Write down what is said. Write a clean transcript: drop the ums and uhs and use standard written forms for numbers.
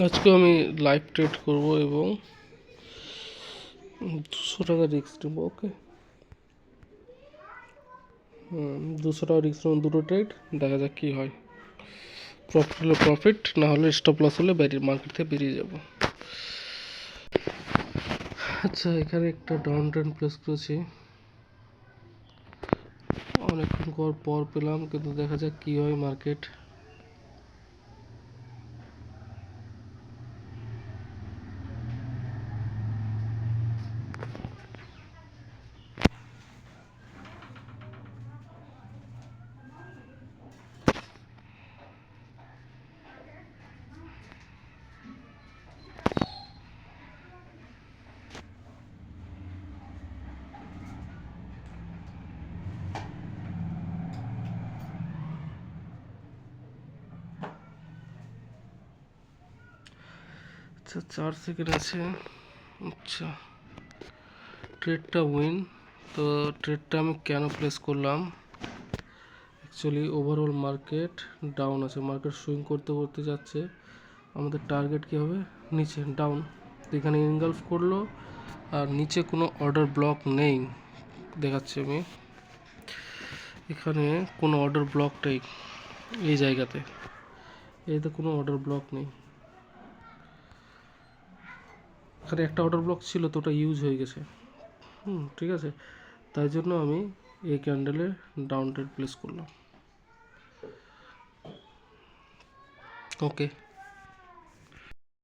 আজকে আমি live trade করব এবং 200 টাকা রিস্ক নেব। ওকে, 200 টাকা রিস্ক নেব, দুটো ট্রেড, দেখা যাক কী হয়। প্রফিট হলে প্রফিট, না হলে স্টপ লস হলে মার্কেট থেকে বেরিয়ে যাব। আচ্ছা, এখানে একটা ডাউন ট্রেন্ড প্লেস করেছি, অনেকক্ষণ পর পেলাম, কিন্তু দেখা যাক কী হয় মার্কেট। আচ্ছা, 4 সেকেন্ড আছে। আচ্ছা, ট্রেডটা উইন। তো ট্রেডটা আমি কেন প্লেস করলাম, অ্যাকচুয়ালি ওভারঅল মার্কেট ডাউন আছে, মার্কেট সুইং করতে করতে যাচ্ছে। আমাদের টার্গেট কী হবে, নিচে ডাউন। এখানে ইনগালফ করলো, আর নিচে কোনো অর্ডার ব্লক নেই দেখাচ্ছি আমি। এখানে কোনো অর্ডার ব্লক নেই, এই জায়গাতে এতে কোনো অর্ডার ব্লক নেই। এখানে একটা অর্ডার ব্লক ছিল, তো ওটা ইউজ হয়ে গেছে। ঠিক আছে, তাই জন্য আমি এই ক্যান্ডেলে ডাউন ট্রেড প্লেস করলাম। ওকে।